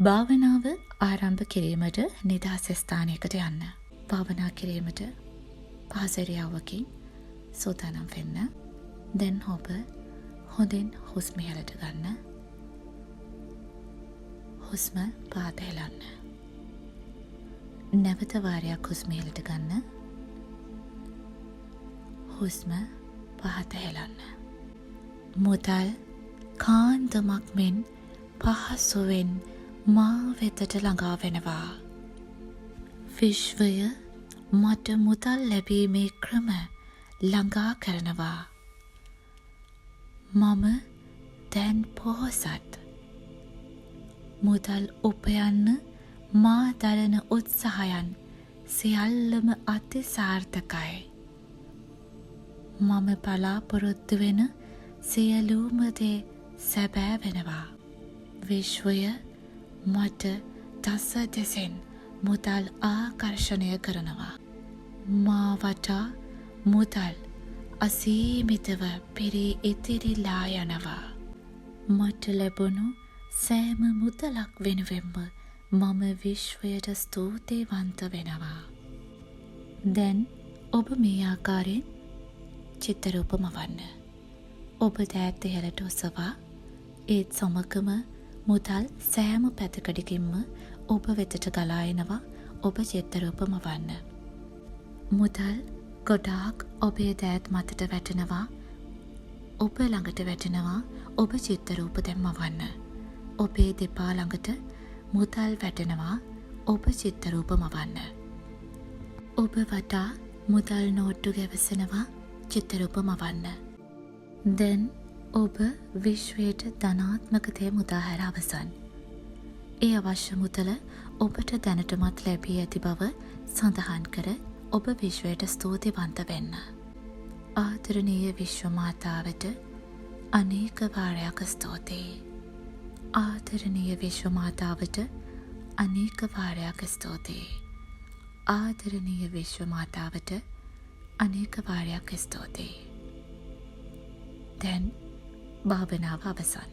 භාවනාව ආරම්භ කිරීමට නිදහස් ස්ථානයකට යන්න. භාවනා කිරීමට පහසරියාවකින් සූදානම් වෙන්න. දැන් ඔබ හොඳින් හුස්ම ඉහළට ගන්න. හුස්ම පහත හෙලන්න. නැවත වාරයක් හුස්ම ඉහළට ගන්න. හුස්ම පහත හෙලන්න. මුදල් කාන්දමක් මෙන් පහසුවෙන් මා වෙතට ළඟා වෙනවා. විශ්වය මට මුදල් ලැබීමේ ක්‍රම ළඟා කරනවා. මම දැන් පොහොසත්. මුදල් උපයන්න මා දරන උත්සාහයන් සියල්ලම අතිසාර්ථකයි. මම බලාපොරොත්තු වෙන සියලුම දේ සැබෑ වෙනවා. විශ්වය මට දස දෙසෙන් මුදල් ආකර්ෂණය කරනවා. මා වටා මුදල් අසීමිතව පිරී ඉතිරිලා යනවා. මට ලැබුණු සෑම මුදලක් වෙනුවෙන්ම මම විශ්වයට ස්තුතිවන්ත වෙනවා. දැන් ඔබ මේ ආකාරයෙන් චිත්තරූප මවන්න. ඔබ දෑත් ඉහළට ඔසවා ඒත් සමගම මුදල් සෑම පැතකඩකින්ම ඔබ වෙතට ගලා එනවා. ඔබ චිත්තරූප මවන්න. මුදල් ගොඩාක් ඔබේ දෑත් මතට වැටෙනවා. ඔබ ළඟට වැටෙනවා. ඔබ චිත්තරූප දැන් මවන්න. ඔබේ දෙපා ළඟට මුදල් වැටෙනවා. ඔබ චිත්තරූප මවන්න. ඔබ වටා මුදල් නෝට්ටු ගැවසෙනවා. චිත්තරූප මවන්න. දැන් ඔබ විශ්වයට ධනාත්මක දේ මුදා හැර අවසන්. ඒ අවශ්‍ය මුදල ඔබට දැනටමත් ලැබී ඇති බව සඳහන් කර ඔබ විශ්වයට ස්තුතිවන්ත වෙන්න. ආදරණීය විශ්ව මාතාවට අනේක වාරයක් ස්තුතියි. ආදරණීය විශ්ව මාතාවට අනේක වාරයක් ස්තුතියි. ආදරණීය විශ්ව මාතාවට අනේක වාරයක් ස්තුතියි. දැන් භාවනාව අවසන්.